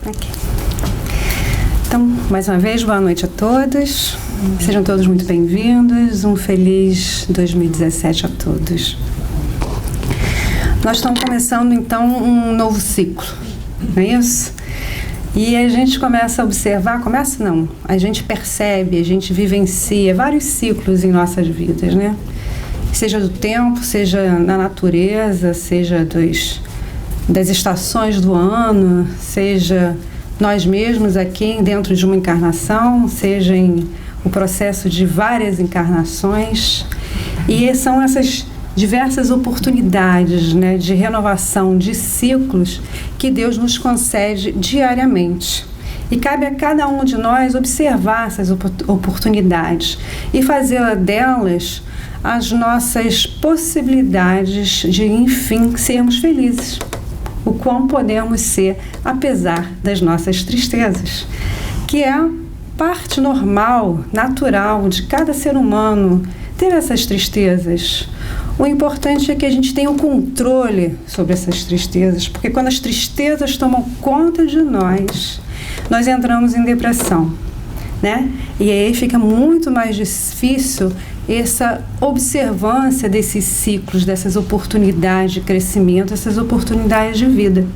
Ok. Então, mais uma vez, boa noite a todos. Sejam todos muito bem-vindos. Um feliz 2017 a todos. Nós estamos começando, então, um novo ciclo, não é isso? E a gente começa a observar, a gente percebe, a gente vivencia vários ciclos em nossas vidas, né? Seja do tempo, seja na natureza, seja das estações do ano, seja nós mesmos aqui dentro de uma encarnação, seja em o processo de várias encarnações. E são essas diversas oportunidades, né, de renovação de ciclos que Deus nos concede diariamente. E cabe a cada um de nós observar essas oportunidades e fazer delas as nossas possibilidades de, enfim, sermos felizes. O quão podemos ser, apesar das nossas tristezas, que é parte normal, natural de cada ser humano ter essas tristezas. O importante é que a gente tenha o controle sobre essas tristezas, porque quando as tristezas tomam conta de nós entramos em depressão, né? E aí fica muito mais difícil essa observância desses ciclos, dessas oportunidades de crescimento, essas oportunidades de vida.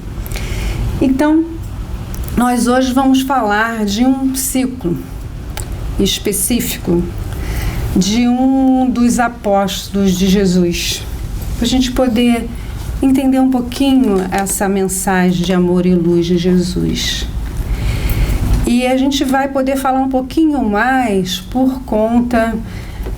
Então, nós hoje vamos falar de um ciclo específico de um dos apóstolos de Jesus, para a gente poder entender um pouquinho essa mensagem de amor e luz de Jesus. E a gente vai poder falar um pouquinho mais por conta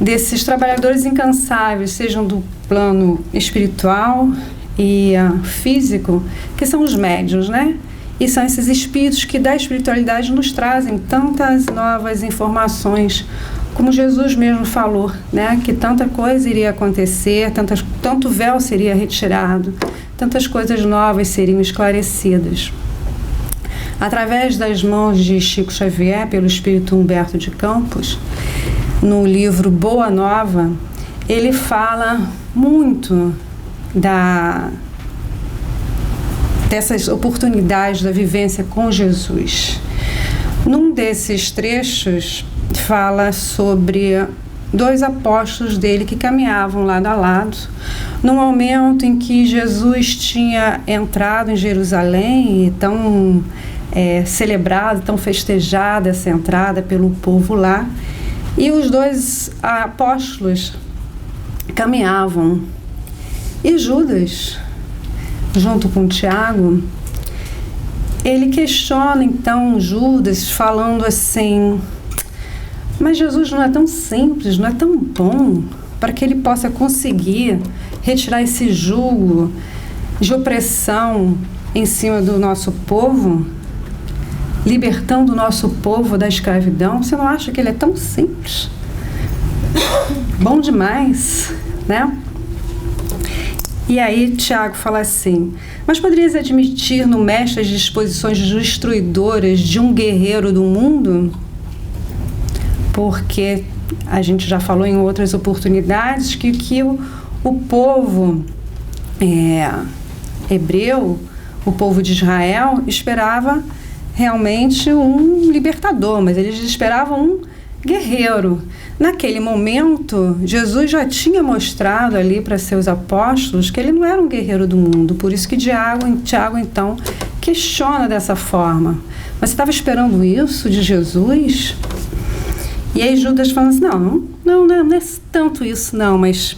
desses trabalhadores incansáveis, sejam do plano espiritual e físico, que são os médiuns, né? E são esses espíritos que da espiritualidade nos trazem tantas novas informações, como Jesus mesmo falou, né? Que tanta coisa iria acontecer, tanto véu seria retirado, tantas coisas novas seriam esclarecidas. Através das mãos de Chico Xavier, pelo espírito Humberto de Campos, no livro Boa Nova, ele fala muito dessas oportunidades da vivência com Jesus. Num desses trechos, fala sobre dois apóstolos dele que caminhavam lado a lado, no momento em que Jesus tinha entrado em Jerusalém e tão celebrado, tão festejada essa entrada pelo povo lá, e os dois apóstolos caminhavam. E Judas, junto com Tiago, ele questiona então Judas, falando assim: mas Jesus não é tão simples, não é tão bom para que ele possa conseguir retirar esse jugo de opressão em cima do nosso povo, libertando o nosso povo da escravidão? Você não acha que ele é tão simples? Bom demais, né? E aí Tiago fala assim: mas poderias admitir no mestre as disposições destruidoras de um guerreiro do mundo? Porque a gente já falou em outras oportunidades que o povo hebreu, o povo de Israel, esperava realmente um libertador, mas eles esperavam um guerreiro. Naquele momento, Jesus já tinha mostrado ali para seus apóstolos que ele não era um guerreiro do mundo, por isso que Tiago então questiona dessa forma: mas você estava esperando isso de Jesus? E aí Judas fala assim: não é tanto isso não, mas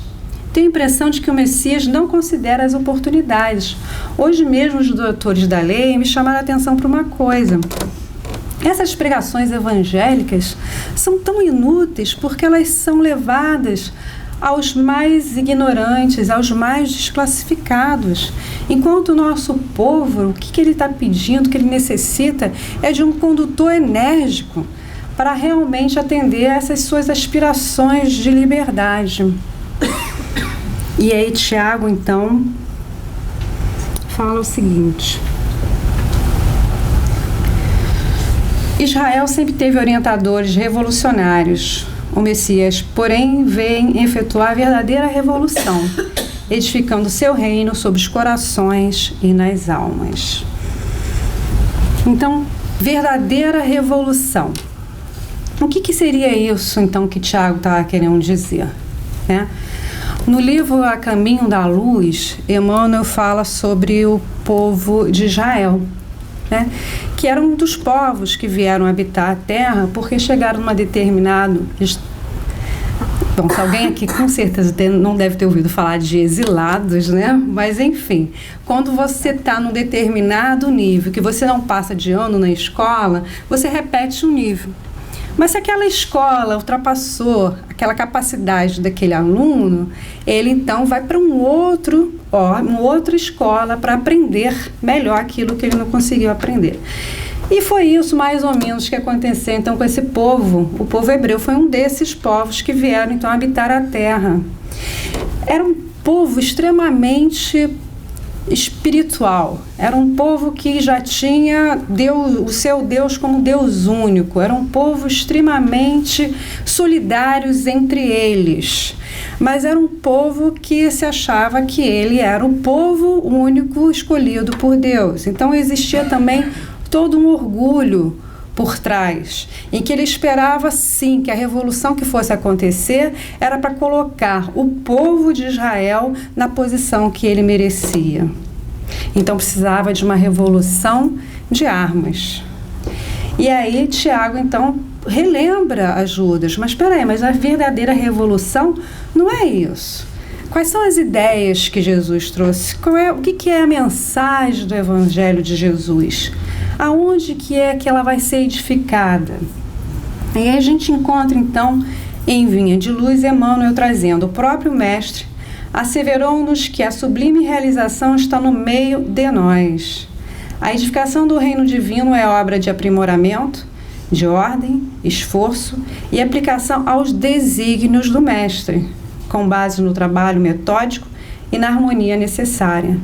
tenho a impressão de que o Messias não considera as oportunidades. Hoje mesmo os doutores da lei me chamaram a atenção para uma coisa: essas pregações evangélicas são tão inúteis porque elas são levadas aos mais ignorantes, aos mais desclassificados, enquanto o nosso povo, o que ele está pedindo, o que ele necessita é de um condutor enérgico para realmente atender a essas suas aspirações de liberdade. E aí Tiago, então, fala o seguinte: Israel sempre teve orientadores revolucionários. O Messias, porém, vem efetuar a verdadeira revolução, edificando seu reino sobre os corações e nas almas. Então, verdadeira revolução. O que seria isso, então, que Tiago está querendo dizer, né? No livro A Caminho da Luz, Emmanuel fala sobre o povo de Israel, né? Que era um dos povos que vieram habitar a Terra porque chegaram numa determinado... Bom, se alguém aqui com certeza não deve ter ouvido falar de exilados, né? Mas, enfim, quando você está num determinado nível, que você não passa de ano na escola, você repete um nível. Mas se aquela escola ultrapassou aquela capacidade daquele aluno, ele então vai para uma outra escola para aprender melhor aquilo que ele não conseguiu aprender. E foi isso mais ou menos que aconteceu então com esse povo. O povo hebreu foi um desses povos que vieram então habitar a terra. Era um povo extremamente espiritual. Era um povo que já tinha o seu Deus como Deus único. Era um povo extremamente solidários entre eles. Mas era um povo que se achava que ele era o povo único escolhido por Deus. Então existia também todo um orgulho por trás, em que ele esperava sim que a revolução que fosse acontecer era para colocar o povo de Israel na posição que ele merecia. Então precisava de uma revolução de armas. E aí Tiago então relembra a Judas, mas espera aí, mas a verdadeira revolução não é isso. Quais são as ideias que Jesus trouxe? O que é a mensagem do Evangelho de Jesus? Aonde que ela vai ser edificada? E aí a gente encontra, então, em Vinha de Luz, Emmanuel trazendo: o próprio Mestre asseverou-nos que a sublime realização está no meio de nós. A edificação do reino divino é obra de aprimoramento, de ordem, esforço e aplicação aos desígnios do Mestre, com base no trabalho metódico e na harmonia necessária.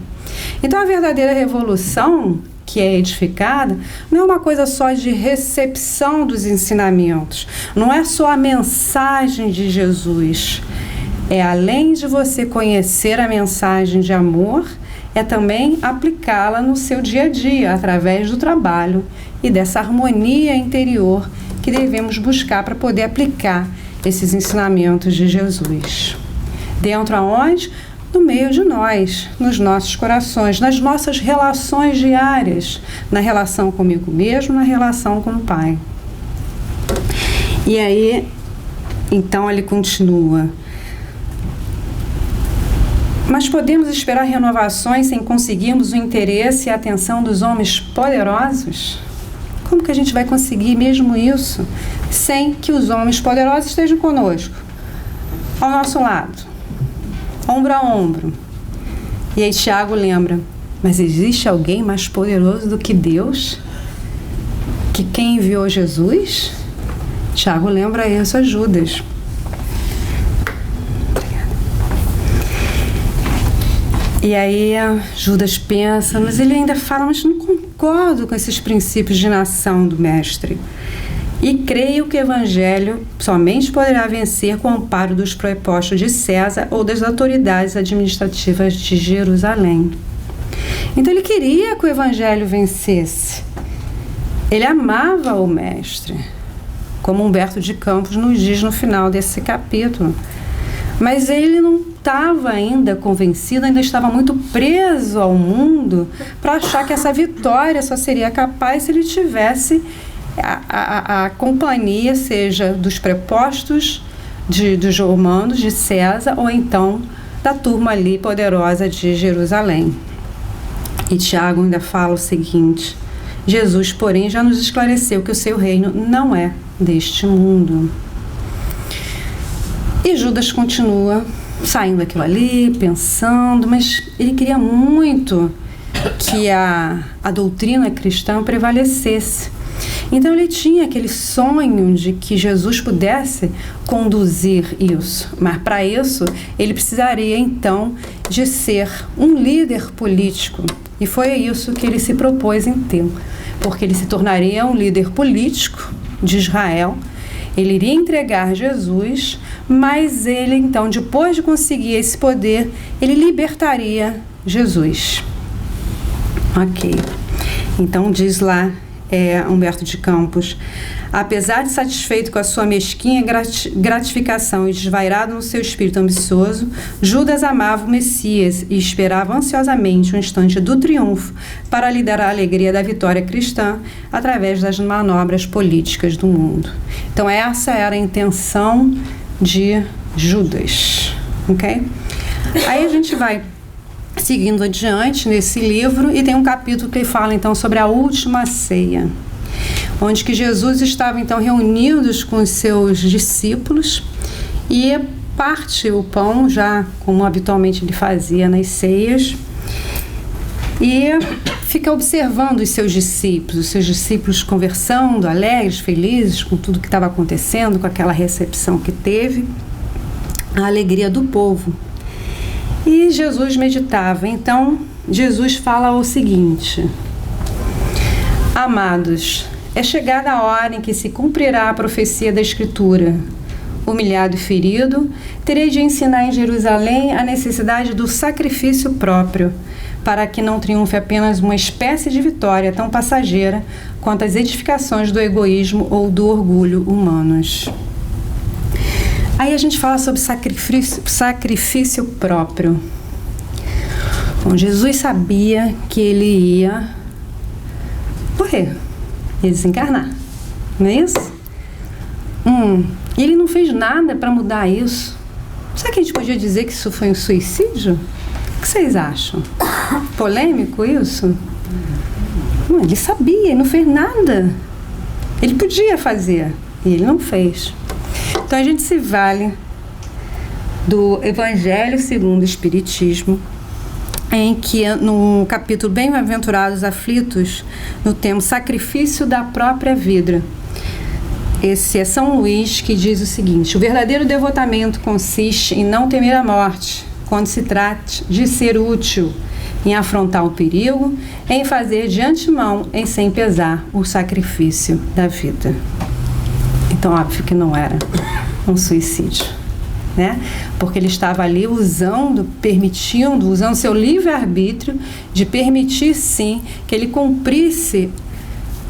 Então, a verdadeira revolução que é edificada não é uma coisa só de recepção dos ensinamentos, não é só a mensagem de Jesus. É, além de você conhecer a mensagem de amor, é também aplicá-la no seu dia a dia, através do trabalho e dessa harmonia interior que devemos buscar para poder aplicar esses ensinamentos de Jesus. Dentro aonde? No meio de nós, nos nossos corações, nas nossas relações diárias, na relação comigo mesmo, na relação com o Pai. E aí, então ele continua: mas podemos esperar renovações sem conseguirmos o interesse e a atenção dos homens poderosos? Como que a gente vai conseguir mesmo isso sem que os homens poderosos estejam conosco, ao nosso lado, ombro a ombro? E aí Tiago lembra: mas existe alguém mais poderoso do que Deus? Que quem enviou Jesus? Tiago lembra isso a Judas. E aí Judas pensa, mas ele ainda fala: mas não concordo com esses princípios de nação do Mestre. E creio que o Evangelho somente poderá vencer com o amparo dos prepostos de César ou das autoridades administrativas de Jerusalém. Então ele queria que o Evangelho vencesse. Ele amava o Mestre, como Humberto de Campos nos diz no final desse capítulo. Mas ele não estava ainda convencido, ainda estava muito preso ao mundo para achar que essa vitória só seria capaz se ele tivesse a companhia, seja dos prepostos dos romanos, de César, ou então da turma ali poderosa de Jerusalém. E Tiago ainda fala o seguinte: Jesus, porém, já nos esclareceu que o seu reino não é deste mundo. E Judas continua saindo daquilo ali, pensando, mas ele queria muito que a doutrina cristã prevalecesse. Então ele tinha aquele sonho de que Jesus pudesse conduzir isso, mas para isso ele precisaria então de ser um líder político, e foi isso que ele se propôs então, porque ele se tornaria um líder político de Israel. Ele iria entregar Jesus, mas ele então, depois de conseguir esse poder, ele libertaria Jesus. Ok, então diz lá Humberto de Campos. Apesar de satisfeito com a sua mesquinha gratificação e desvairado no seu espírito ambicioso, Judas amava o Messias e esperava ansiosamente o instante do triunfo para lhe dar a alegria da vitória cristã através das manobras políticas do mundo. Então essa era a intenção de Judas, ok? Aí a gente vai seguindo adiante nesse livro e tem um capítulo que fala então sobre a última ceia, onde que Jesus estava então reunidos com os seus discípulos e parte o pão, já como habitualmente ele fazia nas ceias, e fica observando os seus discípulos conversando, alegres, felizes com tudo que estava acontecendo, com aquela recepção que teve, a alegria do povo. E Jesus meditava. Então, Jesus fala o seguinte: Amados, é chegada a hora em que se cumprirá a profecia da Escritura. Humilhado e ferido, terei de ensinar em Jerusalém a necessidade do sacrifício próprio, para que não triunfe apenas uma espécie de vitória tão passageira quanto as edificações do egoísmo ou do orgulho humanos. Aí a gente fala sobre sacrifício próprio. Bom, Jesus sabia que ele ia morrer, ia desencarnar, não é isso? E ele não fez nada para mudar isso. Será que a gente podia dizer que isso foi um suicídio? O que vocês acham? Polêmico isso? Não, ele sabia, ele não fez nada. Ele podia fazer, e ele não fez. Então a gente se vale do Evangelho segundo o Espiritismo, em que no capítulo Bem-aventurados aflitos, no tema Sacrifício da própria vida, esse é São Luís que diz o seguinte: o verdadeiro devotamento consiste em não temer a morte, quando se trate de ser útil, em afrontar o perigo, em fazer de antemão, em sem pesar, o sacrifício da vida. Então, óbvio que não era um suicídio, né? Porque ele estava ali usando seu livre-arbítrio de permitir, sim, que ele cumprisse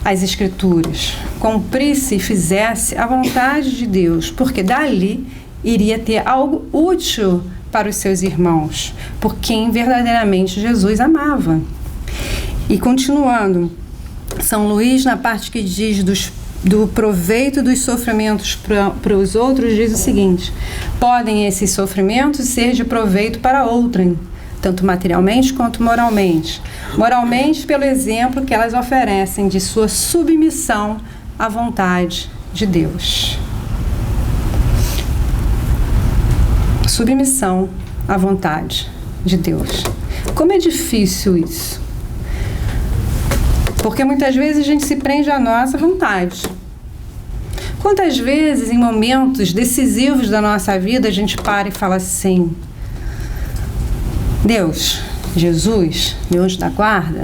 as Escrituras, cumprisse e fizesse a vontade de Deus, porque dali iria ter algo útil para os seus irmãos, por quem verdadeiramente Jesus amava. E continuando, São Luís, na parte que diz do proveito dos sofrimentos para os outros, diz o seguinte: podem esses sofrimentos ser de proveito para outrem, tanto materialmente quanto moralmente. Moralmente, pelo exemplo que elas oferecem de sua submissão à vontade de Deus. Submissão à vontade de Deus. Como é difícil isso? Porque muitas vezes a gente se prende à nossa vontade. Quantas vezes, em momentos decisivos da nossa vida, a gente para e fala assim: Deus, Jesus, meu anjo da guarda,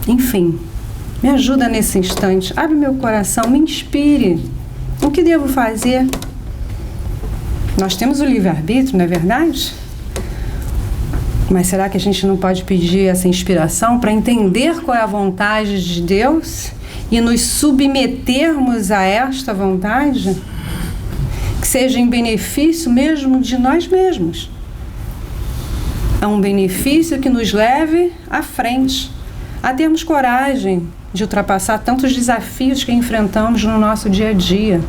enfim, me ajuda nesse instante, abre meu coração, me inspire. O que devo fazer? Nós temos o livre-arbítrio, não é verdade? Mas será que a gente não pode pedir essa inspiração para entender qual é a vontade de Deus e nos submetermos a esta vontade? Que seja em benefício mesmo de nós mesmos. É um benefício que nos leve à frente, a termos coragem de ultrapassar tantos desafios que enfrentamos no nosso dia a dia.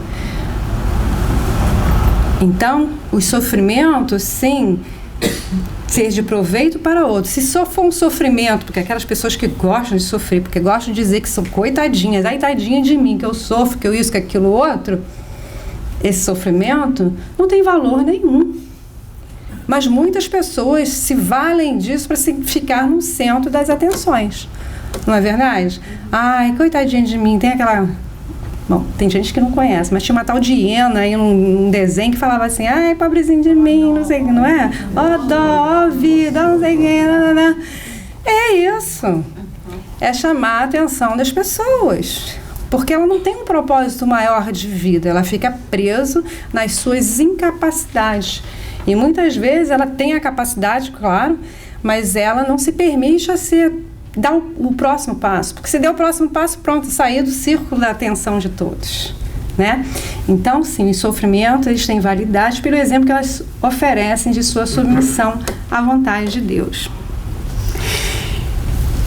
Então, os sofrimentos, sim, ser de proveito para outros. Se só for um sofrimento, porque aquelas pessoas que gostam de sofrer, porque gostam de dizer que são coitadinhas, ai, tadinha de mim, que eu sofro, que eu isso, que aquilo outro, esse sofrimento não tem valor nenhum. Mas muitas pessoas se valem disso para ficar no centro das atenções. Não é verdade? Ai, coitadinha de mim, tem aquela... Bom, tem gente que não conhece, mas tinha uma tal de hiena aí num desenho que falava assim: ai, pobrezinho de mim, não sei o que, não é? Ó dó, ó vida, não sei o que, não. É isso. É chamar a atenção das pessoas. Porque ela não tem um propósito maior de vida, ela fica presa nas suas incapacidades. E muitas vezes ela tem a capacidade, claro, mas ela não se permite a ser dar o próximo passo. Porque se der o próximo passo, pronto, sair do círculo da atenção de todos, né? Então, sim, os sofrimentos, eles têm validade pelo exemplo que elas oferecem de sua submissão à vontade de Deus.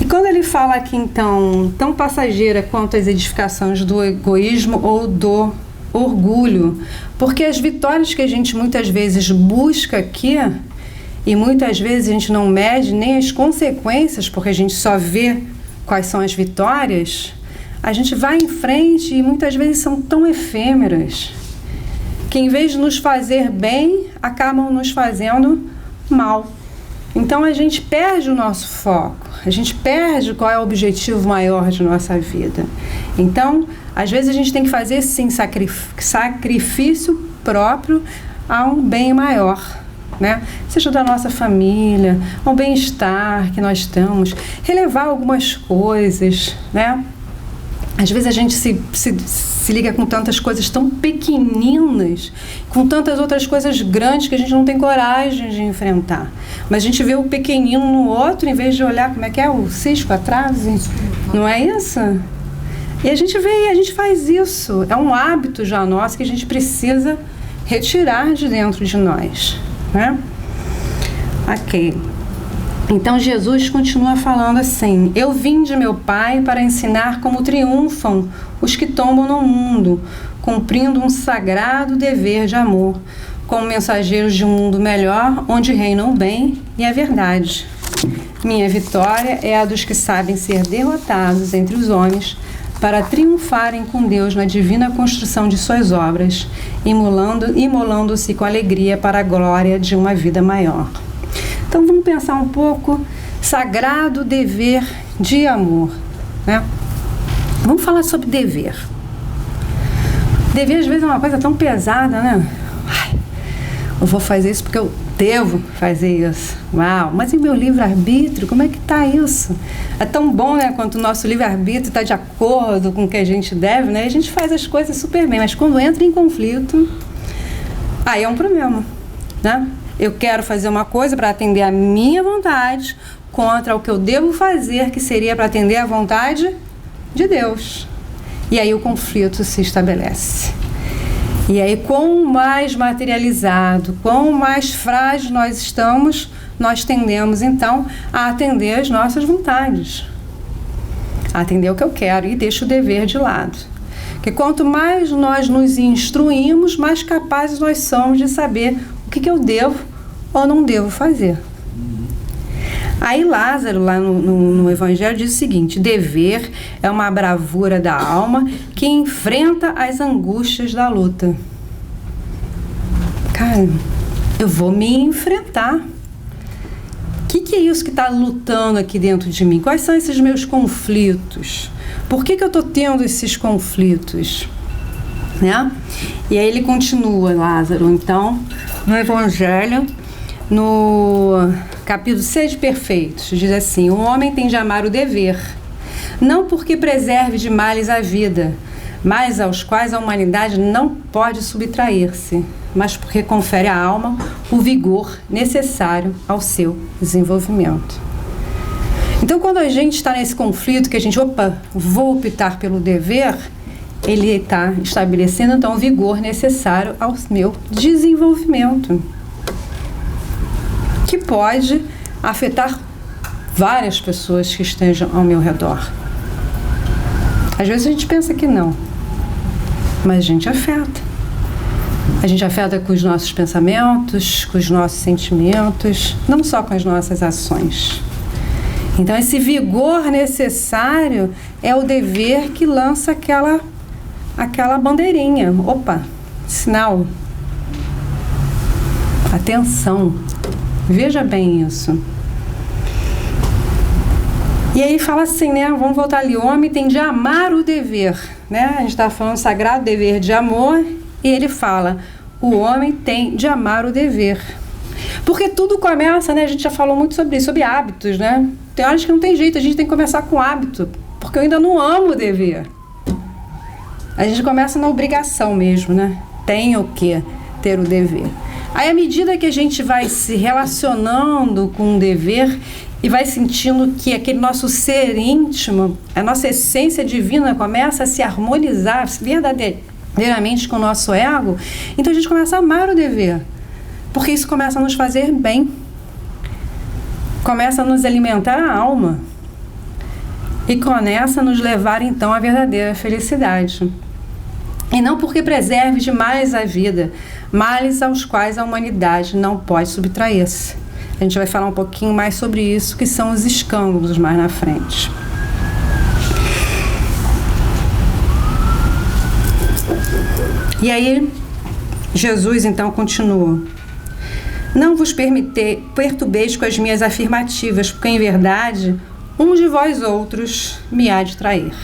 E quando ele fala aqui, então, tão passageira quanto as edificações do egoísmo ou do orgulho, porque as vitórias que a gente muitas vezes busca aqui, e muitas vezes a gente não mede nem as consequências, porque a gente só vê quais são as vitórias, a gente vai em frente e muitas vezes são tão efêmeras, que em vez de nos fazer bem, acabam nos fazendo mal. Então a gente perde o nosso foco, a gente perde qual é o objetivo maior de nossa vida. Então, às vezes a gente tem que fazer, sim, sacrifício próprio a um bem maior, né? Seja da nossa família, ao bem-estar que nós estamos, relevar algumas coisas, né? Às vezes a gente se liga com tantas coisas tão pequeninas, com tantas outras coisas grandes que a gente não tem coragem de enfrentar. Mas a gente vê o pequenino no outro, em vez de olhar como é que é o cisco atrás, não é isso? E a gente vê e a gente faz isso. É um hábito já nosso que a gente precisa retirar de dentro de nós, né? Ok. Então Jesus continua falando assim: eu vim de meu Pai para ensinar como triunfam os que tombam no mundo, cumprindo um sagrado dever de amor, como mensageiros de um mundo melhor, onde reinam o bem e a verdade. Minha vitória é a dos que sabem ser derrotados entre os homens, para triunfarem com Deus na divina construção de suas obras, imolando-se com alegria para a glória de uma vida maior. Então vamos pensar um pouco, sagrado dever de amor, né? Vamos falar sobre dever. Dever às vezes é uma coisa tão pesada, né? Ai, eu vou fazer isso porque eu devo fazer isso. Uau, mas e meu livre-arbítrio, como é que tá isso? É tão bom, né, quando o nosso livre-arbítrio está de acordo com o que a gente deve, né? A gente faz as coisas super bem, mas quando entra em conflito, aí é um problema, né? Eu quero fazer uma coisa para atender a minha vontade contra o que eu devo fazer, que seria para atender a vontade de Deus. E aí o conflito se estabelece. E aí, quão mais materializado, quão mais frágil nós estamos, nós tendemos, então, a atender as nossas vontades. A atender o que eu quero e deixo o dever de lado. Porque quanto mais nós nos instruímos, mais capazes nós somos de saber o que eu devo ou não devo fazer. Aí Lázaro, lá no Evangelho, diz o seguinte: dever é uma bravura da alma que enfrenta as angústias da luta. Cara, eu vou me enfrentar. O que é isso que está lutando aqui dentro de mim? Quais são esses meus conflitos? Por que eu estou tendo esses conflitos? Né? E aí ele continua, Lázaro, então, no Evangelho, no capítulo 6 Perfeitos, diz assim: o homem tem de amar o dever, não porque preserve de males a vida, mas aos quais a humanidade não pode subtrair-se, mas porque confere à alma o vigor necessário ao seu desenvolvimento. Então, quando a gente está nesse conflito, que a gente, vou optar pelo dever, ele está estabelecendo, então, o vigor necessário ao meu desenvolvimento, que pode afetar várias pessoas que estejam ao meu redor. Às vezes a gente pensa que não, mas a gente afeta. A gente afeta com os nossos pensamentos, com os nossos sentimentos, não só com as nossas ações. Então, esse vigor necessário é o dever que lança aquela bandeirinha. Opa, sinal. Atenção. Veja bem isso. E aí fala assim, né? Vamos voltar ali. O homem tem de amar o dever, né? A gente está falando sagrado dever de amor. E ele fala, o homem tem de amar o dever. Porque tudo começa, né? A gente já falou muito sobre isso, sobre hábitos, né? Tem horas que não tem jeito, a gente tem que começar com hábito. Porque eu ainda não amo o dever. A gente começa na obrigação mesmo, né? Tenho que ter o dever. Aí, à medida que a gente vai se relacionando com o dever e vai sentindo que aquele nosso ser íntimo, a nossa essência divina começa a se harmonizar verdadeiramente com o nosso ego, então a gente começa a amar o dever, porque isso começa a nos fazer bem, começa a nos alimentar a alma e começa a nos levar então à verdadeira felicidade. E não porque preserve demais a vida, males aos quais a humanidade não pode subtrair-se. A gente vai falar um pouquinho mais sobre isso, que são os escândalos mais na frente. E aí, Jesus então continua: não vos perturbeis com as minhas afirmativas, porque em verdade, um de vós outros me há de trair.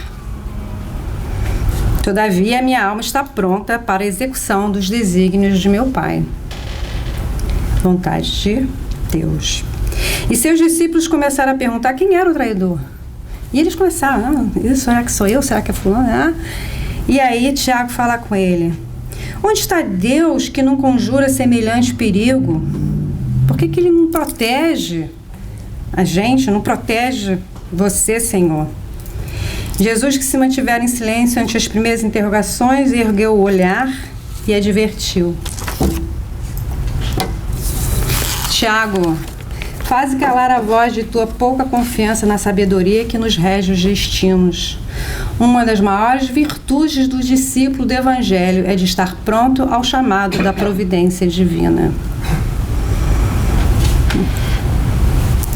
Todavia, a minha alma está pronta para a execução dos desígnios de meu Pai. Vontade de Deus. E seus discípulos começaram a perguntar quem era o traidor. E eles começaram: será que sou eu? Será que é fulano? E aí Tiago fala com ele: onde está Deus que não conjura semelhante perigo? Por que ele não protege a gente, não protege você, Senhor? Jesus, que se mantivera em silêncio ante as primeiras interrogações, ergueu o olhar e advertiu: Tiago, faze calar a voz de tua pouca confiança na sabedoria que nos rege os destinos. Uma das maiores virtudes do discípulo do Evangelho é de estar pronto ao chamado da providência divina.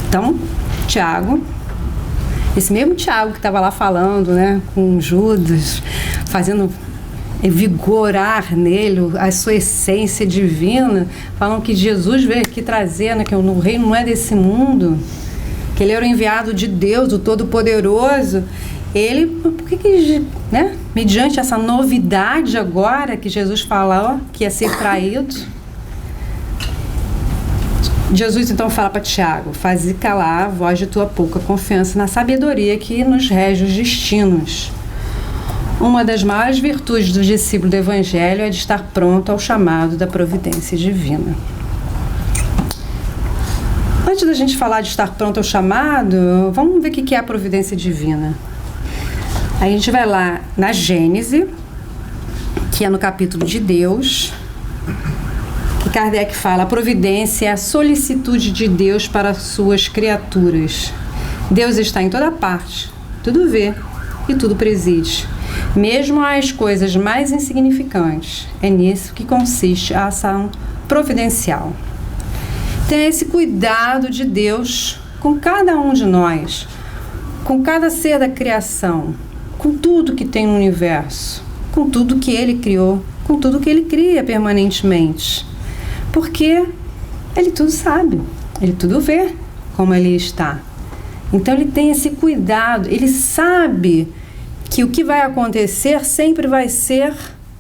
Então, Tiago, esse mesmo Tiago que estava lá falando, né, com Judas, fazendo vigorar nele a sua essência divina, falam que Jesus veio aqui trazer, né, que o reino não é desse mundo, que ele era o enviado de Deus, o Todo-Poderoso. Ele, por que, né, mediante essa novidade agora que Jesus falou que ia ser traído, Jesus então fala para Tiago: faze calar a voz de tua pouca confiança na sabedoria que nos rege os destinos. Uma das maiores virtudes do discípulo do Evangelho é de estar pronto ao chamado da providência divina. Antes da gente falar de estar pronto ao chamado, vamos ver o que é a providência divina. Aí a gente vai lá na Gênese, que é no capítulo de Deus, que Kardec fala: a providência é a solicitude de Deus para suas criaturas. Deus está em toda parte, tudo vê e tudo preside, mesmo as coisas mais insignificantes. É nisso que consiste a ação providencial. Tem esse cuidado de Deus com cada um de nós, com cada ser da criação, com tudo que tem no universo, com tudo que Ele criou, com tudo que Ele cria permanentemente. Porque Ele tudo sabe, Ele tudo vê como Ele está. Então Ele tem esse cuidado, Ele sabe que o que vai acontecer sempre vai ser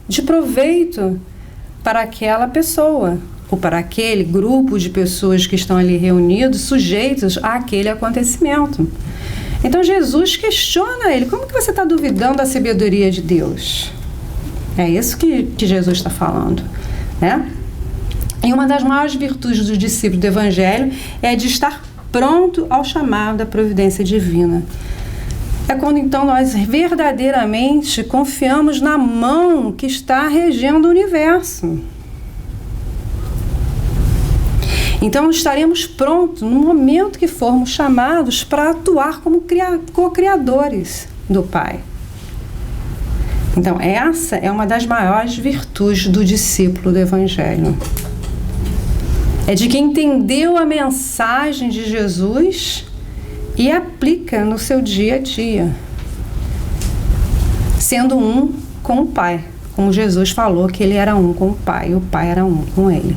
de proveito para aquela pessoa, ou para aquele grupo de pessoas que estão ali reunidos, sujeitos àquele acontecimento. Então Jesus questiona ele: como que você está duvidando da sabedoria de Deus? É isso que Jesus está falando, né? E uma das maiores virtudes do discípulo do Evangelho é de estar pronto ao chamado da providência divina. É quando então nós verdadeiramente confiamos na mão que está regendo o universo. Então estaremos prontos no momento que formos chamados para atuar como co-criadores do Pai. Então essa é uma das maiores virtudes do discípulo do Evangelho. É de quem entendeu a mensagem de Jesus e aplica no seu dia a dia, sendo um com o Pai, como Jesus falou que ele era um com o Pai e o Pai era um com ele.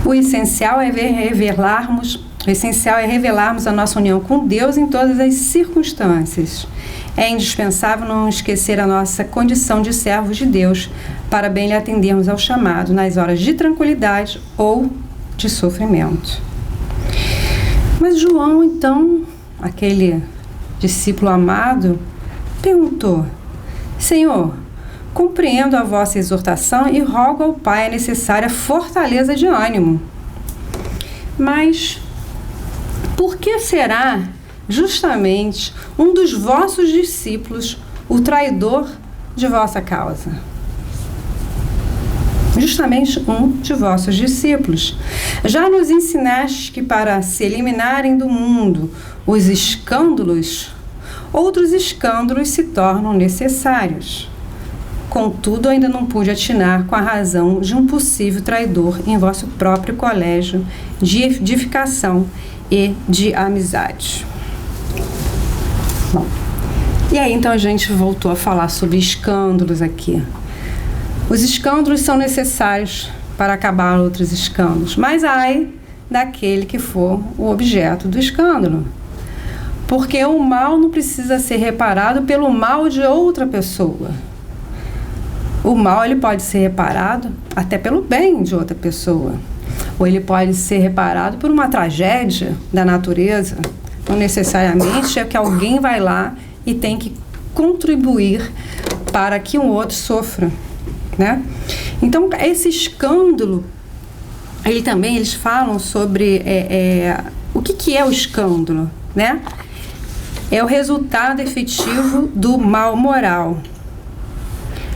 O essencial é revelarmos a nossa união com Deus em todas as circunstâncias. É indispensável não esquecer a nossa condição de servos de Deus para bem lhe atendermos ao chamado nas horas de tranquilidade ou de sofrimento. Mas João, então, aquele discípulo amado, perguntou: Senhor, compreendo a vossa exortação e rogo ao Pai a necessária fortaleza de ânimo. Mas por que será justamente um dos vossos discípulos o traidor de vossa causa? Justamente um de vossos discípulos. Já nos ensinaste que para se eliminarem do mundo os escândalos, outros escândalos se tornam necessários. Contudo, ainda não pude atinar com a razão de um possível traidor em vosso próprio colégio de edificação e de amizade. Bom, e aí então a gente voltou a falar sobre escândalos aqui. Os escândalos são necessários para acabar outros escândalos, mas ai daquele que for o objeto do escândalo. Porque o mal não precisa ser reparado pelo mal de outra pessoa. O mal ele pode ser reparado até pelo bem de outra pessoa. Ou ele pode ser reparado por uma tragédia da natureza. Não necessariamente é que alguém vai lá e tem que contribuir para que um outro sofra, né? Então, esse escândalo, eles falam sobre o que é o escândalo, né? É o resultado efetivo do mal moral.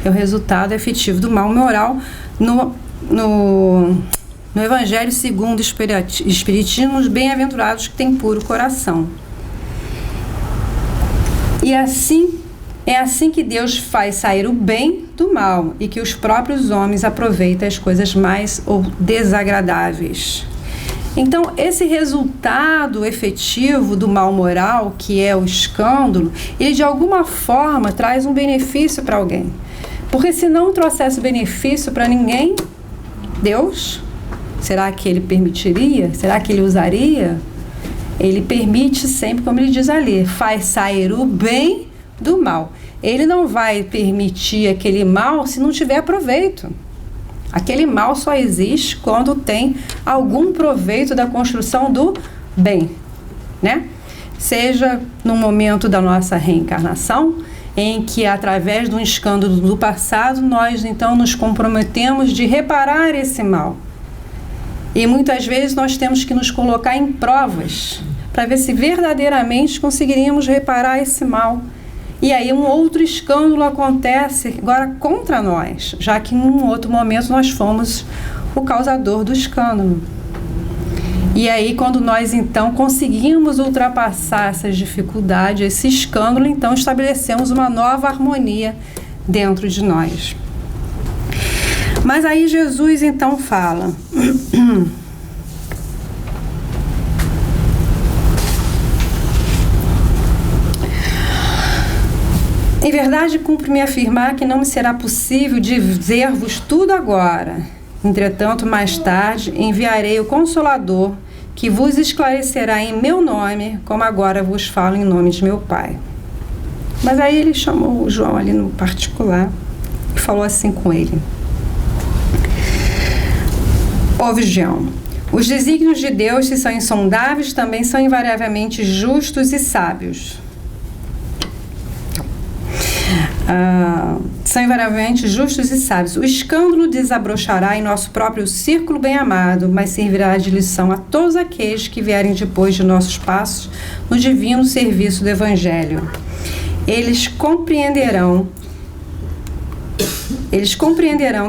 É o resultado efetivo do mal moral no Evangelho segundo o Espiritismo, os bem-aventurados que têm puro coração. E é assim que Deus faz sair o bem do mal e que os próprios homens aproveitam as coisas mais ou desagradáveis. Então, esse resultado efetivo do mal moral, que é o escândalo, ele de alguma forma traz um benefício para alguém. Porque se não trouxesse benefício para ninguém, Deus, será que ele permitiria? Será que ele usaria? Ele permite sempre, como ele diz ali, faz sair o bem do mal. Ele não vai permitir aquele mal se não tiver proveito. Aquele mal só existe quando tem algum proveito da construção do bem, né? Seja no momento da nossa reencarnação, em que através de um escândalo do passado, nós então nos comprometemos de reparar esse mal. E muitas vezes nós temos que nos colocar em provas para ver se verdadeiramente conseguiríamos reparar esse mal. E aí um outro escândalo acontece agora contra nós, já que em um outro momento nós fomos o causador do escândalo. E aí quando nós então conseguimos ultrapassar essas dificuldades, esse escândalo, então estabelecemos uma nova harmonia dentro de nós. Mas aí Jesus então fala... Em verdade, cumpre-me afirmar que não me será possível dizer-vos tudo agora. Entretanto, mais tarde, enviarei o Consolador, que vos esclarecerá em meu nome, como agora vos falo em nome de meu Pai. Mas aí ele chamou o João ali no particular e falou assim com ele: Ouve, João, os desígnios de Deus, se são insondáveis, também são invariavelmente justos e sábios. São invariavelmente justos e sábios. O escândalo desabrochará em nosso próprio círculo bem-amado, mas servirá de lição a todos aqueles que vierem depois de nossos passos no divino serviço do Evangelho. Eles compreenderão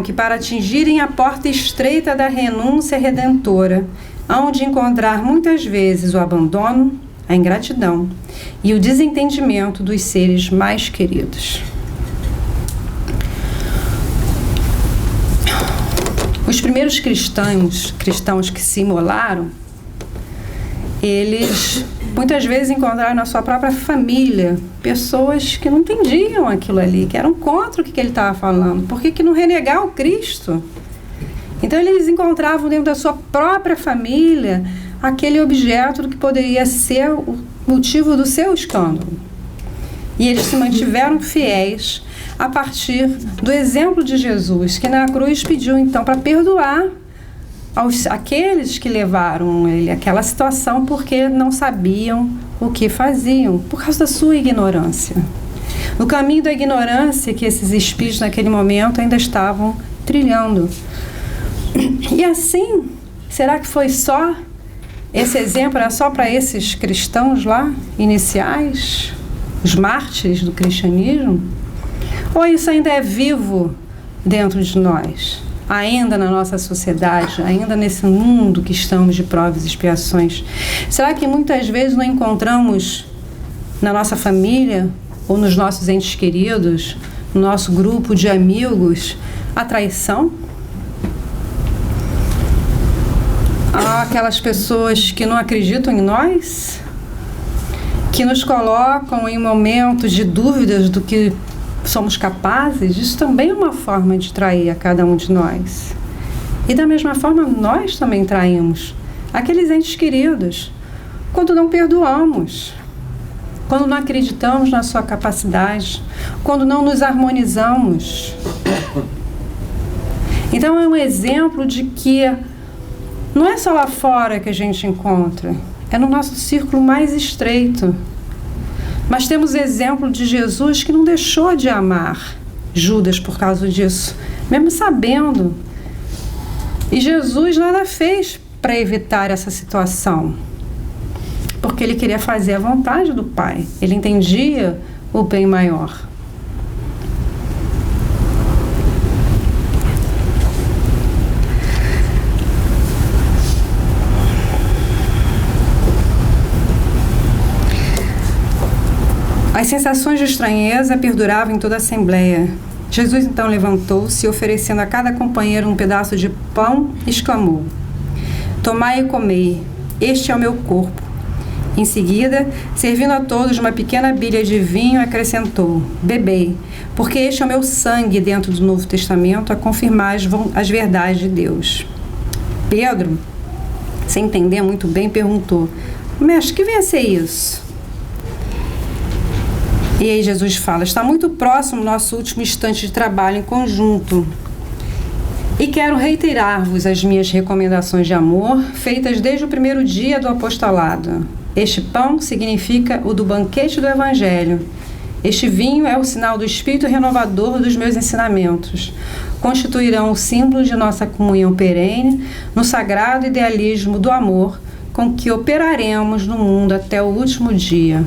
que para atingirem a porta estreita da renúncia redentora, hão de encontrar muitas vezes o abandono, a ingratidão e o desentendimento dos seres mais queridos. Os primeiros cristãos que se imolaram, eles muitas vezes encontraram na sua própria família pessoas que não entendiam aquilo ali, que eram contra o que ele estava falando. Por que não renegar o Cristo? Então eles encontravam dentro da sua própria família aquele objeto do que poderia ser o motivo do seu escândalo. E eles se mantiveram fiéis a partir do exemplo de Jesus, que na cruz pediu então para perdoar aqueles que levaram ele àquela situação porque não sabiam o que faziam, por causa da sua ignorância. No caminho da ignorância que esses espíritos naquele momento ainda estavam trilhando. E assim, será que foi só, esse exemplo era só para esses cristãos lá, iniciais, os mártires do cristianismo? Ou isso ainda é vivo dentro de nós? Ainda na nossa sociedade, ainda nesse mundo que estamos de provas e expiações? Será que muitas vezes não encontramos na nossa família ou nos nossos entes queridos, no nosso grupo de amigos, a traição? Há aquelas pessoas que não acreditam em nós, que nos colocam em momentos de dúvidas do que somos capazes. Isso também é uma forma de trair a cada um de nós. E da mesma forma, nós também traímos aqueles entes queridos quando não perdoamos, quando não acreditamos na sua capacidade, quando não nos harmonizamos. Então é um exemplo de que não é só lá fora que a gente encontra, é no nosso círculo mais estreito. Mas temos exemplo de Jesus que não deixou de amar Judas por causa disso, mesmo sabendo. E Jesus nada fez para evitar essa situação, porque ele queria fazer a vontade do Pai. Ele entendia o bem maior. As sensações de estranheza perduravam em toda a assembleia. Jesus então levantou-se e, oferecendo a cada companheiro um pedaço de pão, exclamou: "Tomai e comei, este é o meu corpo." Em seguida, servindo a todos uma pequena bilha de vinho, acrescentou: "Bebei, porque este é o meu sangue dentro do Novo Testamento, a confirmar as verdades de Deus." Pedro, sem entender muito bem, perguntou: "Mestre, que vem a ser isso?" E aí Jesus fala: "Está muito próximo o nosso último instante de trabalho em conjunto. E quero reiterar-vos as minhas recomendações de amor, feitas desde o primeiro dia do apostolado. Este pão significa o do banquete do Evangelho. Este vinho é o sinal do Espírito renovador dos meus ensinamentos. Constituirão o símbolo de nossa comunhão perene no sagrado idealismo do amor com que operaremos no mundo até o último dia."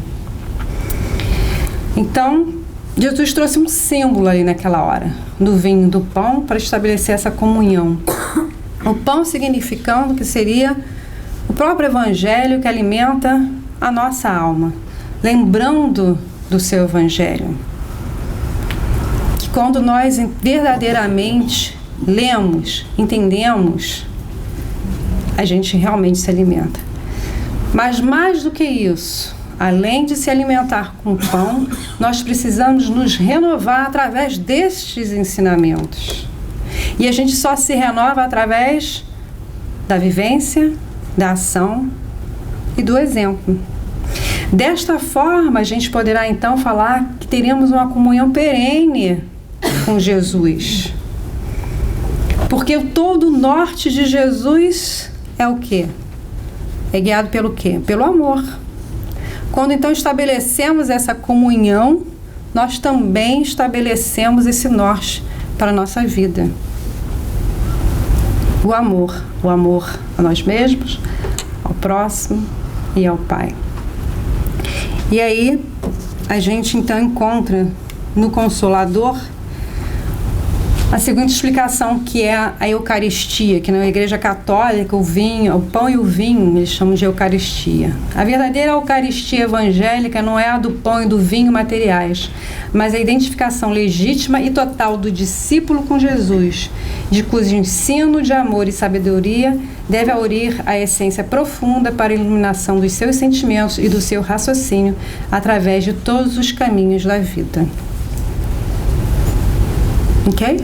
Então, Jesus trouxe um símbolo ali naquela hora, do vinho e do pão, para estabelecer essa comunhão. O pão significando que seria o próprio Evangelho que alimenta a nossa alma, lembrando do seu Evangelho. Que quando nós verdadeiramente lemos, entendemos, a gente realmente se alimenta. Mas mais do que isso, além de se alimentar com pão, nós precisamos nos renovar através destes ensinamentos. E a gente só se renova através da vivência, da ação e do exemplo. Desta forma, a gente poderá então falar que teremos uma comunhão perene com Jesus. Porque todo o norte de Jesus é o quê? É guiado pelo quê? Pelo amor. Quando então estabelecemos essa comunhão, nós também estabelecemos esse norte para a nossa vida. O amor a nós mesmos, ao próximo e ao Pai. E aí, a gente então encontra no Consolador a seguinte explicação, que é a Eucaristia, que na Igreja Católica o vinho, o pão e o vinho, eles chamam de Eucaristia. A verdadeira Eucaristia evangélica não é a do pão e do vinho materiais, mas a identificação legítima e total do discípulo com Jesus, de cujo ensino de amor e sabedoria deve aurir a essência profunda para a iluminação dos seus sentimentos e do seu raciocínio através de todos os caminhos da vida. Ok?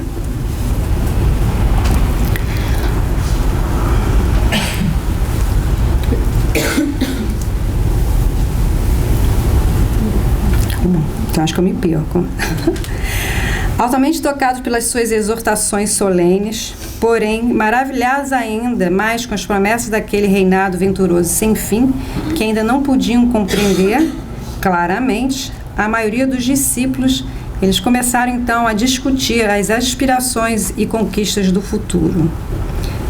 Então acho que eu me perco. Altamente tocado pelas suas exortações solenes, Porém, maravilhados ainda mais com as promessas daquele reinado venturoso sem fim, que ainda não podiam compreender claramente, a maioria dos discípulos, eles começaram então a discutir as aspirações e conquistas do futuro.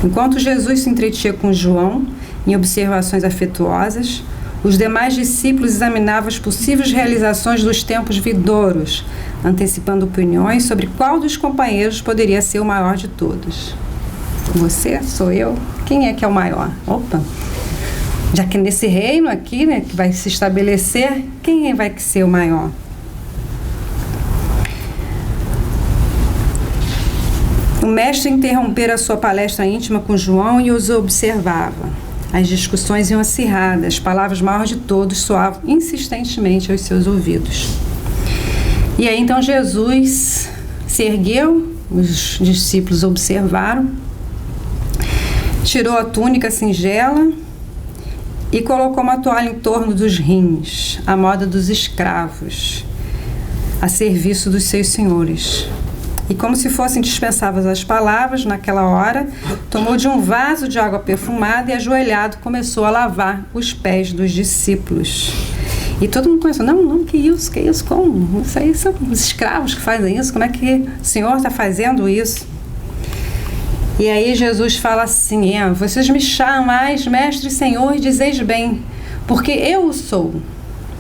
Enquanto Jesus se entretinha com João em observações afetuosas, os demais discípulos examinavam as possíveis realizações dos tempos vindouros, antecipando opiniões sobre qual dos companheiros poderia ser o maior de todos. Você? Sou eu? Quem é o maior? Opa! Já que nesse reino aqui, né, que vai se estabelecer, quem vai ser o maior? O mestre interrompera a sua palestra íntima com João e os observava. As discussões iam acirradas, as palavras maiores de todos soavam insistentemente aos seus ouvidos. E aí então Jesus se ergueu, os discípulos observaram, tirou a túnica singela e colocou uma toalha em torno dos rins, à moda dos escravos, a serviço dos seus senhores. E como se fossem dispensáveis as palavras, naquela hora, tomou de um vaso de água perfumada e, ajoelhado, começou a lavar os pés dos discípulos. E todo mundo começou, não, que isso, como? Isso aí são os escravos que fazem isso, como é que o Senhor está fazendo isso? E aí Jesus fala assim, vocês me chamais mestre e Senhor e dizeis bem, porque eu o sou.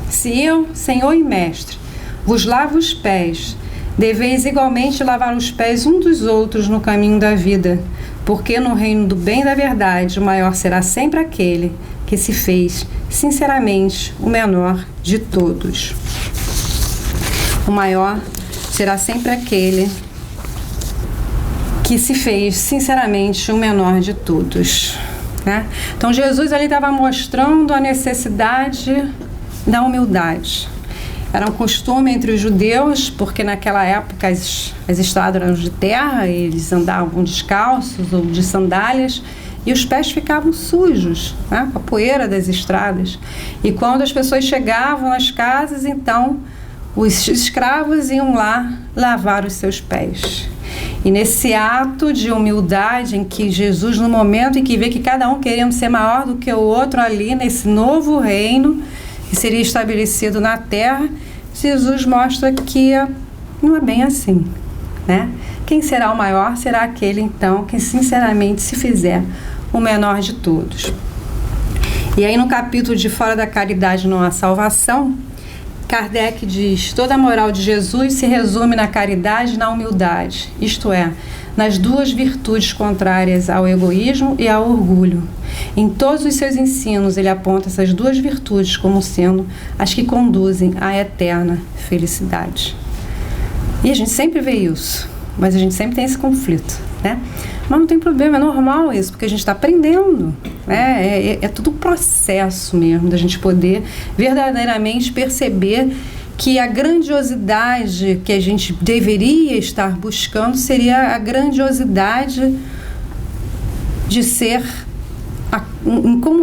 Se eu, Senhor e mestre, vos lavo os pés, deveis igualmente lavar os pés um dos outros no caminho da vida, porque no reino do bem e da verdade o maior será sempre aquele que se fez, sinceramente, o menor de todos. O maior será sempre aquele que se fez, sinceramente, o menor de todos. Né? Então Jesus ali estava mostrando a necessidade da humildade. Era um costume entre os judeus, porque naquela época as estradas eram de terra, eles andavam descalços ou de sandálias, e os pés ficavam sujos, né, com a poeira das estradas. E quando as pessoas chegavam às casas, então os escravos iam lá lavar os seus pés. E nesse ato de humildade em que Jesus, no momento em que vê que cada um querendo ser maior do que o outro ali, nesse novo reino que seria estabelecido na terra, Jesus mostra que não é bem assim, né? Quem será o maior será aquele, então, que sinceramente se fizer o menor de todos. E aí no capítulo de Fora da Caridade não há salvação, Kardec diz, toda a moral de Jesus se resume na caridade e na humildade, isto é, nas duas virtudes contrárias ao egoísmo e ao orgulho. Em todos os seus ensinos, ele aponta essas duas virtudes como sendo as que conduzem à eterna felicidade. E a gente sempre vê isso, mas a gente sempre tem esse conflito, né? Mas não tem problema, é normal isso, porque a gente está aprendendo, né? É tudo um processo mesmo, da gente poder verdadeiramente perceber que a grandiosidade que a gente deveria estar buscando seria a grandiosidade de ser,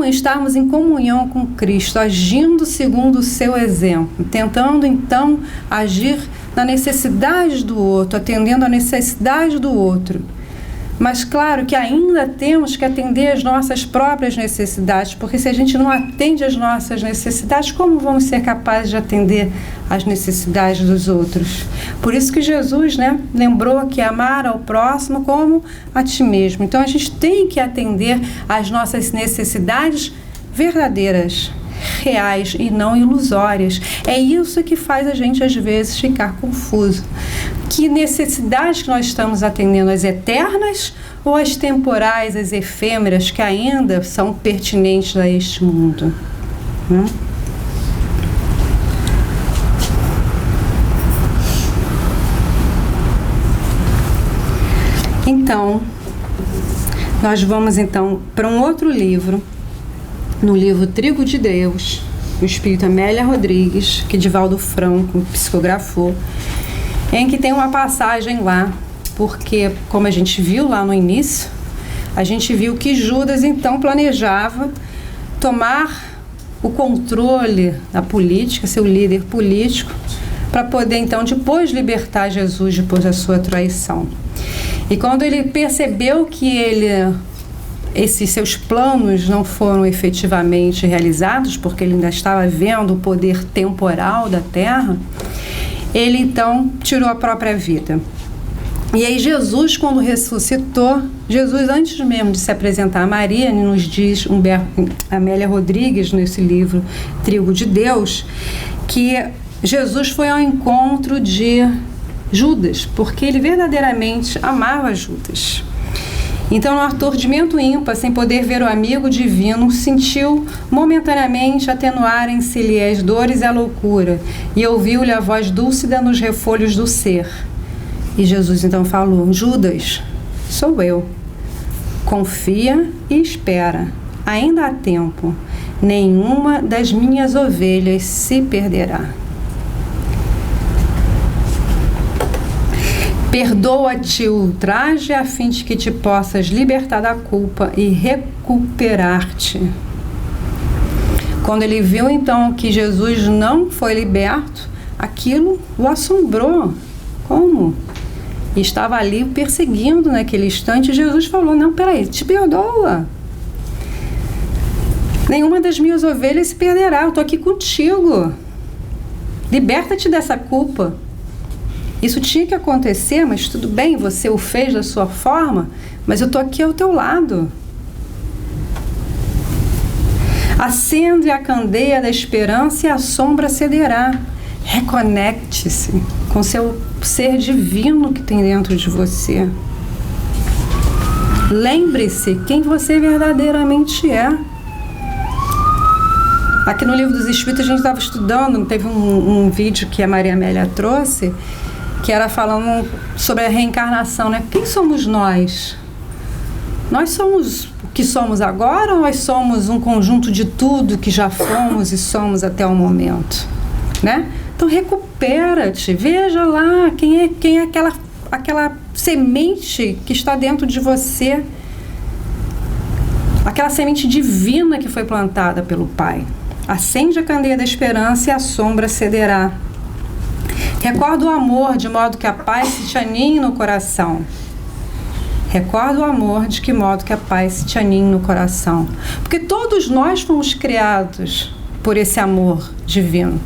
estarmos em comunhão com Cristo, agindo segundo o seu exemplo, tentando então agir na necessidade do outro, atendendo à necessidade do outro. Mas claro que ainda temos que atender às nossas próprias necessidades, porque se a gente não atende às nossas necessidades, como vamos ser capazes de atender às necessidades dos outros? Por isso que Jesus, né, lembrou que amar ao próximo como a ti mesmo. Então a gente tem que atender às nossas necessidades verdadeiras, reais e não ilusórias. É isso que faz a gente às vezes ficar confuso. Que necessidades que nós estamos atendendo, as eternas ou as temporais, as efêmeras, que ainda são pertinentes a este mundo? Então, nós vamos então para um outro livro, no livro Trigo de Deus, do espírito Amélia Rodrigues, que Divaldo Franco psicografou, em que tem uma passagem lá, porque, como a gente viu lá no início, a gente viu que Judas então planejava tomar o controle da política, seu líder político, para poder então depois libertar Jesus depois da sua traição. E quando ele percebeu que esses seus planos não foram efetivamente realizados, porque ele ainda estava vendo o poder temporal da terra, ele então tirou a própria vida. E aí Jesus, quando ressuscitou, Jesus, antes mesmo de se apresentar a Maria, nos diz Amélia Rodrigues, nesse livro Trigo de Deus, que Jesus foi ao encontro de Judas, porque ele verdadeiramente amava Judas. Então, no aturdimento ímpar, sem poder ver o amigo divino, sentiu momentaneamente atenuarem-se-lhe as dores e a loucura, e ouviu-lhe a voz dúlcida nos refolhos do ser. E Jesus então falou: Judas, sou eu. Confia e espera. Ainda há tempo. Nenhuma das minhas ovelhas se perderá. Perdoa-te o ultraje a fim de que te possas libertar da culpa e recuperar-te. Quando ele viu então que Jesus não foi liberto, aquilo o assombrou. Como? E estava ali perseguindo naquele instante. Jesus falou: não, peraí, te perdoa. Nenhuma das minhas ovelhas se perderá, eu estou aqui contigo. Liberta-te dessa culpa. Isso tinha que acontecer, mas tudo bem, você o fez da sua forma, mas eu estou aqui ao teu lado. Acende a candeia da esperança e a sombra cederá. Reconecte-se com seu ser divino que tem dentro de você. Lembre-se quem você verdadeiramente é. Aqui no Livro dos Espíritos a gente estava estudando, teve um vídeo que a Maria Amélia trouxe, que era falando sobre a reencarnação, né? Quem somos nós? Nós somos o que somos agora ou nós somos um conjunto de tudo que já fomos e somos até o momento? Né? Então recupera-te, veja lá quem é aquela semente que está dentro de você, aquela semente divina que foi plantada pelo Pai. Acende a candeia da esperança e a sombra cederá. Recorda o amor de modo que a paz se te aninhe no coração. Recorda o amor de que modo que a paz se te aninhe no coração. Porque todos nós fomos criados por esse amor divino.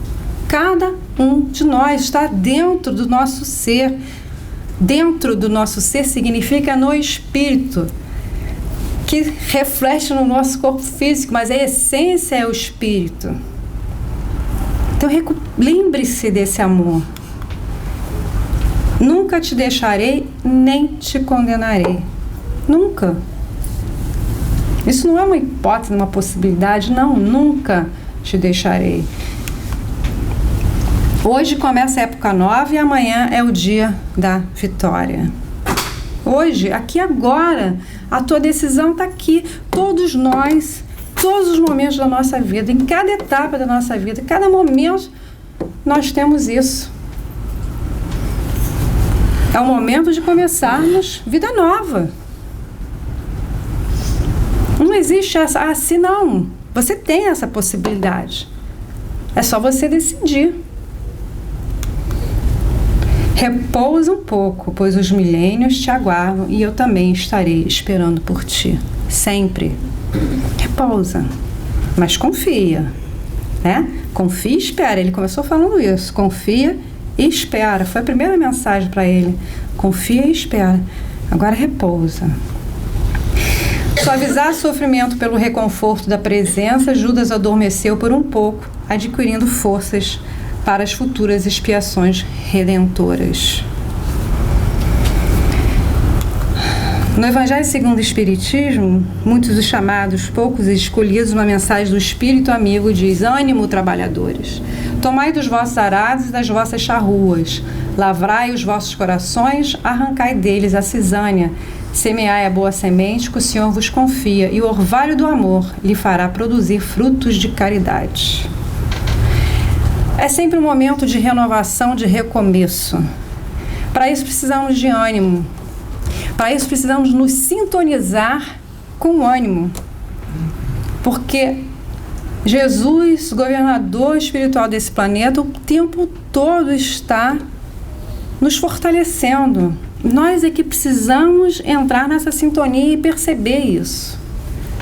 Cada um de nós está dentro do nosso ser. Dentro do nosso ser significa no espírito, que reflete no nosso corpo físico, mas a essência é o espírito. Então lembre-se desse amor. Nunca te deixarei, nem te condenarei. Nunca. Isso não é uma hipótese, uma possibilidade, não. Nunca te deixarei. Hoje começa a época nova e amanhã é o dia da vitória. Hoje, aqui agora, a tua decisão está aqui. Todos nós, todos os momentos da nossa vida, em cada etapa da nossa vida, em cada momento, nós temos isso. É o momento de começarmos vida nova. Não existe assim, não. Você tem essa possibilidade. É só você decidir. Repousa um pouco, pois os milênios te aguardam e eu também estarei esperando por ti. Sempre. Repousa. Mas confia. Né? Confia e espera. Ele começou falando isso. Confia e espera. Foi a primeira mensagem para ele. Confia e espera. Agora repousa. Suavizar sofrimento pelo reconforto da presença, Judas adormeceu por um pouco, adquirindo forças para as futuras expiações redentoras. No Evangelho segundo o Espiritismo, muitos os chamados, poucos os escolhidos, uma mensagem do Espírito amigo diz: ânimo, trabalhadores, tomai dos vossos arados e das vossas charruas, lavrai os vossos corações, arrancai deles a cisânia, semeai a boa semente que o Senhor vos confia, e o orvalho do amor lhe fará produzir frutos de caridade. É sempre um momento de renovação, de recomeço. Para isso precisamos de ânimo. Para isso precisamos nos sintonizar com o ânimo. Porque Jesus, governador espiritual desse planeta, o tempo todo está nos fortalecendo. nós é que precisamos entrar nessa sintonia e perceber isso.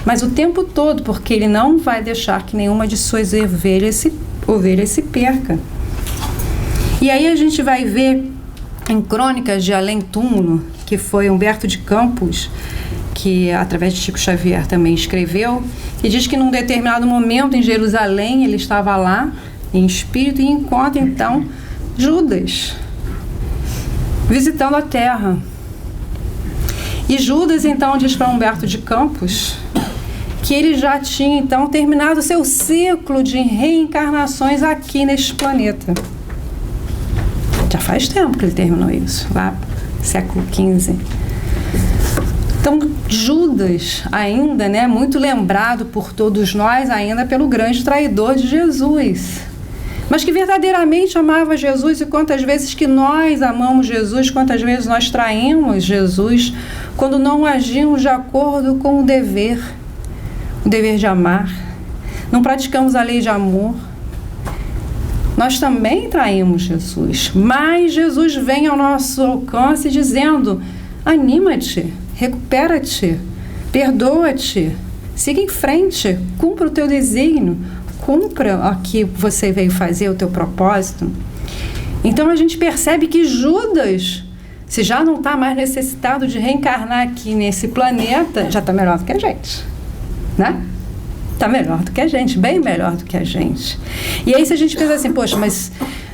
Mas o tempo todo, porque Ele não vai deixar que nenhuma de suas ovelhas se perca. E aí a gente vai ver em Crônicas de Além Túmulo, que foi Humberto de Campos, que através de Chico Xavier também escreveu, e diz que num determinado momento em Jerusalém, ele estava lá, em espírito, e encontra então Judas, visitando a terra. E Judas então diz para Humberto de Campos que ele já tinha então terminado o seu ciclo de reencarnações aqui neste planeta. Já faz tempo que ele terminou isso, lá século XV. Então, Judas ainda, né, muito lembrado por todos nós ainda pelo grande traidor de Jesus, mas que verdadeiramente amava Jesus. E quantas vezes que nós amamos Jesus, quantas vezes nós traímos Jesus quando não agimos de acordo com o dever de amar, não praticamos a lei de amor. Nós também traímos Jesus, mas Jesus vem ao nosso alcance dizendo: anima-te, recupera-te, perdoa-te, siga em frente, cumpra o teu desígnio, cumpra o que você veio fazer, o teu propósito. Então a gente percebe que Judas, se já não está mais necessitado de reencarnar aqui nesse planeta, já está melhor do que a gente, né? Está melhor do que a gente, bem melhor do que a gente. E aí se a gente pensa assim, poxa, mas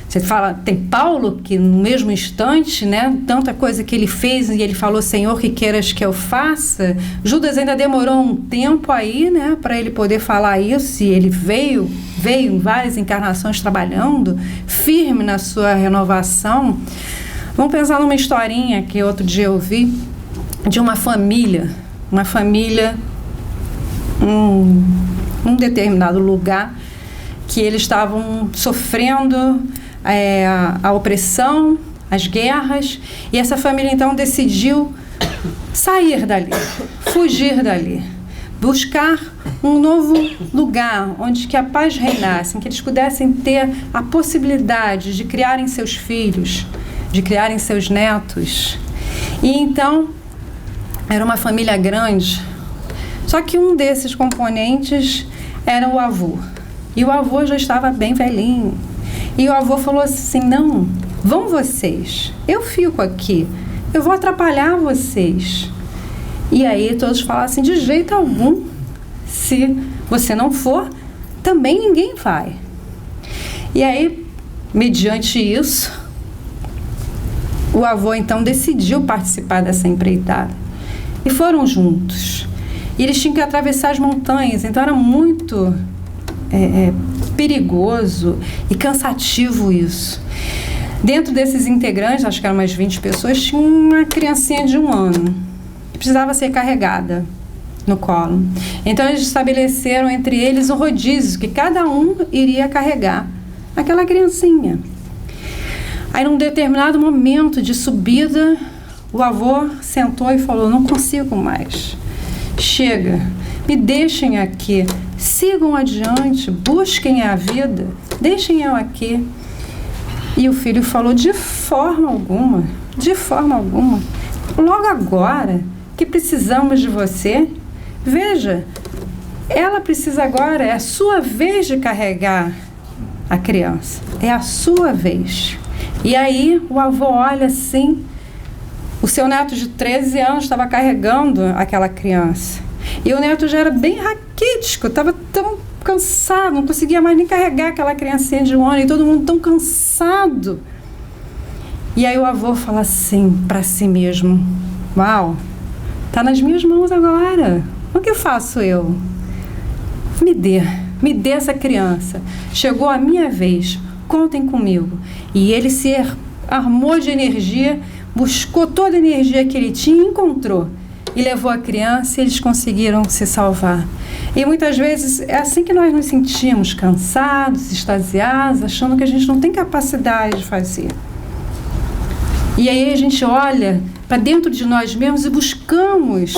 você fala, tem Paulo que no mesmo instante, né, tanta coisa que ele fez e ele falou: Senhor, que queiras que eu faça. Judas ainda demorou um tempo aí, né, para ele poder falar isso, e ele veio em várias encarnações trabalhando, firme na sua renovação. Vamos pensar numa historinha que outro dia eu vi de uma família num determinado lugar, que eles estavam sofrendo a opressão, as guerras, e essa família então decidiu sair dali, fugir dali, buscar um novo lugar onde que a paz reinasse, em que eles pudessem ter a possibilidade de criarem seus filhos, de criarem seus netos. E então era uma família grande, só que um desses componentes era o avô. E o avô já estava bem velhinho. E o avô falou assim: não, vão vocês, eu fico aqui, eu vou atrapalhar vocês. E aí todos falaram assim: de jeito algum, se você não for, também ninguém vai. E aí, mediante isso, o avô então decidiu participar dessa empreitada. E foram juntos. E eles tinham que atravessar as montanhas, então era muito perigoso e cansativo isso. Dentro desses integrantes, acho que eram umas 20 pessoas, tinha uma criancinha de 1 ano, que precisava ser carregada no colo. Então eles estabeleceram entre eles um rodízio, que cada um iria carregar aquela criancinha. Aí num determinado momento de subida, o avô sentou e falou: não consigo mais. Chega, me deixem aqui, sigam adiante, busquem a vida, deixem eu aqui. E o filho falou: de forma alguma, logo agora que precisamos de você, veja, ela precisa agora, é a sua vez de carregar a criança, é a sua vez. E aí o avô olha assim, o seu neto de 13 anos estava carregando aquela criança. E o neto já era bem raquítico, estava tão cansado, não conseguia mais nem carregar aquela criancinha de 1 ano, e todo mundo tão cansado. E aí o avô fala assim para si mesmo: uau, está nas minhas mãos agora, o que faço eu? Me dê essa criança, chegou a minha vez, contem comigo. E ele se armou de energia, buscou toda a energia que ele tinha e encontrou. E levou a criança e eles conseguiram se salvar. E muitas vezes é assim que nós nos sentimos, cansados, extasiados, achando que a gente não tem capacidade de fazer. E aí a gente olha para dentro de nós mesmos e buscamos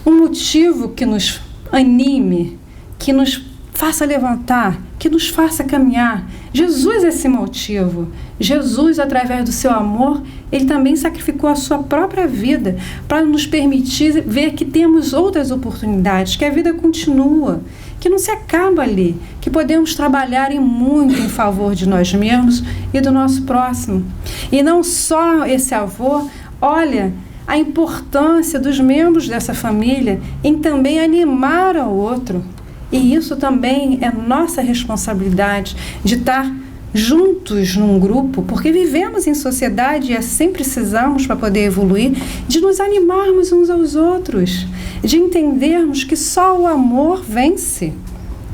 um motivo que nos anime, que nos faça levantar, que nos faça caminhar. Jesus é esse motivo. Jesus, através do seu amor, ele também sacrificou a sua própria vida para nos permitir ver que temos outras oportunidades, que a vida continua, que não se acaba ali, que podemos trabalhar muito em favor de nós mesmos e do nosso próximo. E não só esse avô, olha a importância dos membros dessa família em também animar ao outro. E isso também é nossa responsabilidade de estar juntos num grupo, porque vivemos em sociedade e assim precisamos para poder evoluir, de nos animarmos uns aos outros, de entendermos que só o amor vence,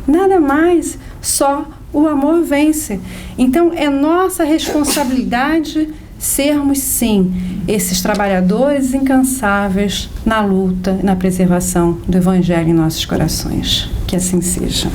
nada mais, só o amor vence. Então é nossa responsabilidade sermos sim esses trabalhadores incansáveis na luta, na preservação do Evangelho em nossos corações. Que assim seja.